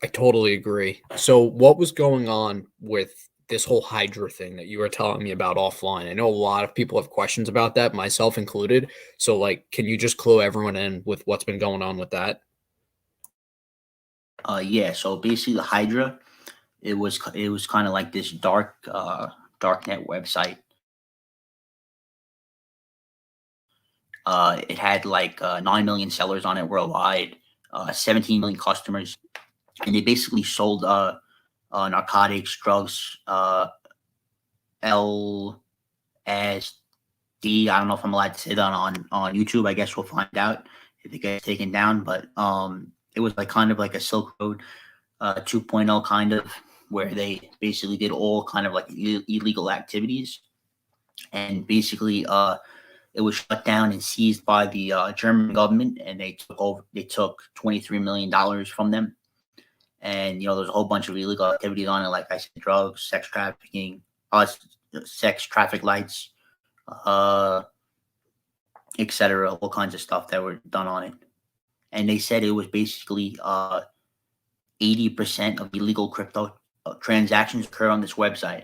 I totally agree. So, what was going on with this whole Hydra thing that you were telling me about offline? I know a lot of people have questions about that, myself included. So, like, can you just clue everyone in with what's been going on with that? Yeah. So basically, the Hydra, it was kind of like this darknet website. It had like 9 million sellers on it worldwide, 17 million customers, and they basically sold narcotics, drugs, LSD. I don't know if I'm allowed to say that on YouTube. I guess we'll find out if it gets taken down. But it was like kind of like a Silk Road 2.0 kind of, where they basically did all kind of like illegal activities, and basically it was shut down and seized by the German government, and they took over. They took $23 million from them, and there's a whole bunch of illegal activities on it, like I said, drugs, sex trafficking, sex traffic lights, uh, etc. All kinds of stuff that were done on it. And they said it was basically 80% of illegal crypto transactions occur on this website.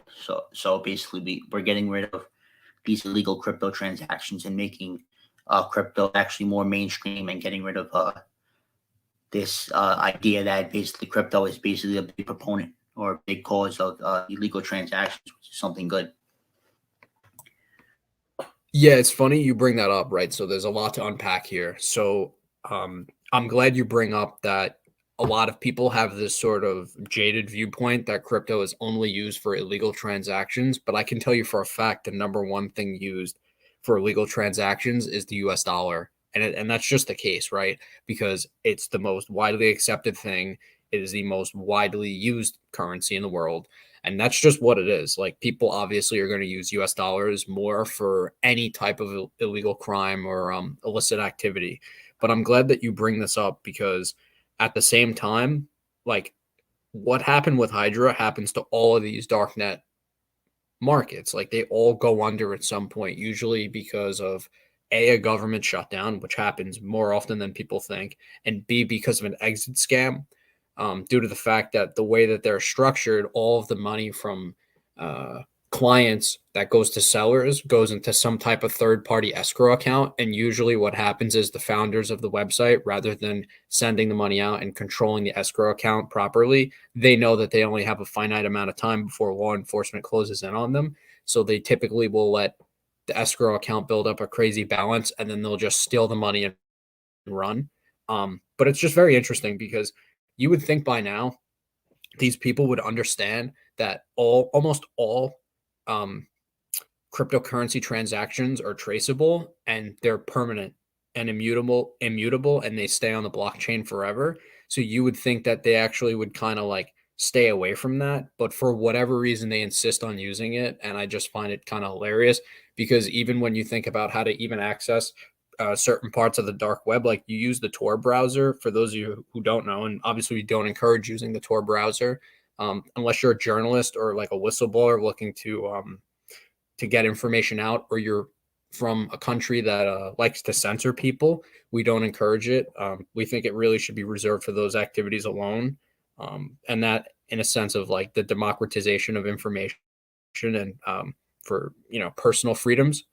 So basically, we're getting rid of these illegal crypto transactions and making crypto actually more mainstream, and getting rid of this idea that basically crypto is basically a big proponent or a big cause of illegal transactions, which is something good. Yeah, it's funny you bring that up, right? So there's a lot to unpack here. So I'm glad you bring up that a lot of people have this sort of jaded viewpoint that crypto is only used for illegal transactions. But I can tell you for a fact the number one thing used for illegal transactions is the US dollar. And that's just the case, right? Because it's the most widely accepted thing. It is the most widely used currency in the world. And that's just what it is. Like people obviously are going to use US dollars more for any type of illegal crime or illicit activity. But I'm glad that you bring this up because at the same time, like what happened with Hydra happens to all of these darknet markets. Like they all go under at some point, usually because of a government shutdown, which happens more often than people think, and B, because of an exit scam, due to the fact that the way that they're structured, all of the money from uh, clients that goes to sellers goes into some type of third party escrow account. And usually, what happens is the founders of the website, rather than sending the money out and controlling the escrow account properly, they know that they only have a finite amount of time before law enforcement closes in on them. So they typically will let the escrow account build up a crazy balance and then they'll just steal the money and run. But it's just very interesting because you would think by now these people would understand that almost all um, cryptocurrency transactions are traceable and they're permanent and immutable, and they stay on the blockchain forever. So you would think that they actually would kind of like stay away from that, but for whatever reason they insist on using it, and I just find it kind of hilarious because even when you think about how to even access certain parts of the dark web, like you use the Tor browser. For those of you who don't know, and obviously we don't encourage using the Tor browser unless you're a journalist or like a whistleblower looking to get information out, or you're from a country that likes to censor people. We don't encourage it. We think it really should be reserved for those activities alone, and that in a sense of like the democratization of information and for personal freedoms.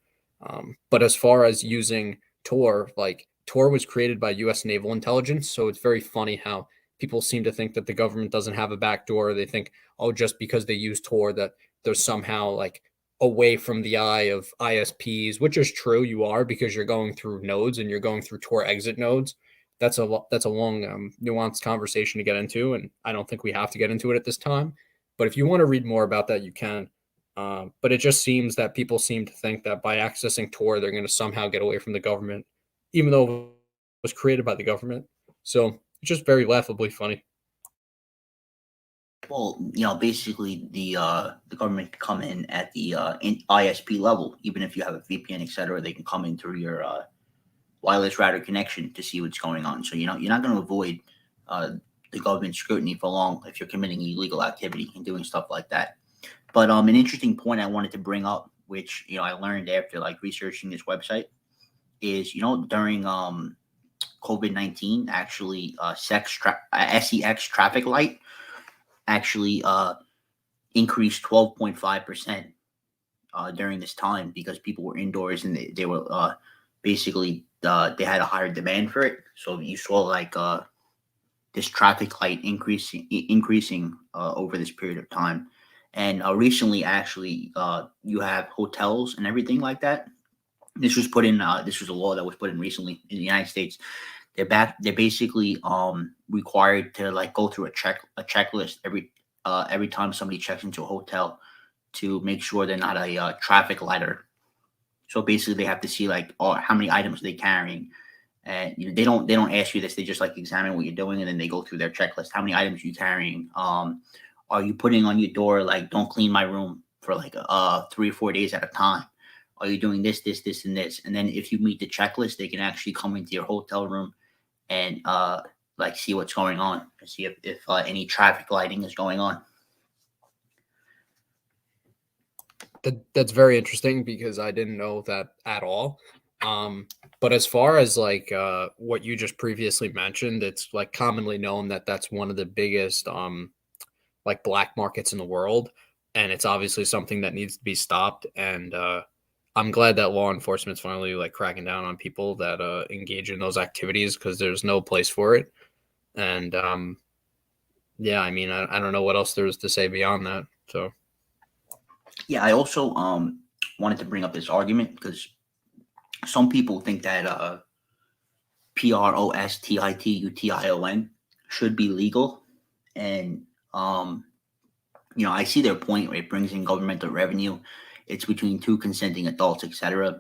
But as far as using Tor, like Tor was created by U.S. naval intelligence, so it's very funny how people seem to think that the government doesn't have a backdoor. They think, oh, just because they use Tor, that they're somehow like away from the eye of ISPs, which is true. You are, because you're going through nodes and you're going through Tor exit nodes. That's a long, nuanced conversation to get into, and I don't think we have to get into it at this time. But if you want to read more about that, you can. But it just seems that people seem to think that by accessing Tor, they're going to somehow get away from the government, even though it was created by the government. So it's just very laughably funny. Well, basically the government can come in at the ISP level, even if you have a VPN, etc. They can come in through your wireless router connection to see what's going on. So you're not going to avoid uh, the government scrutiny for long if you're committing illegal activity and doing stuff like that. But an interesting point I wanted to bring up, which I learned after like researching this website, is during COVID-19, actually, SEX traffic light actually increased 12.5% during this time because people were indoors and they were basically they had a higher demand for it. So you saw like this traffic light increasing over this period of time. And recently, actually, you have hotels and everything like that. This was put in. This was a law that was put in recently in the United States. They're basically required to like go through a checklist every time somebody checks into a hotel to make sure they're not a traffic lighter. So basically, they have to see like, oh, how many items they're carrying, and they don't ask you this. They just like examine what you're doing, and then they go through their checklist. How many items you carrying? Are you putting on your door like, don't clean my room for like 3 or 4 days at a time? Are you doing this, this, this, and this? And then if you meet the checklist, they can actually come into your hotel room and like see what's going on, see if any traffic lighting is going on. That's very interesting because I didn't know that at all. But as far as like what you just previously mentioned, it's like commonly known that that's one of the biggest like black markets in the world, and it's obviously something that needs to be stopped. And I'm glad that law enforcement's finally like cracking down on people that engage in those activities because there's no place for it. And yeah, I mean, I don't know what else there is to say beyond that. So. Yeah, I also wanted to bring up this argument because some people think that prostitution should be legal, and I see their point. It brings in governmental revenue. It's between two consenting adults, etc.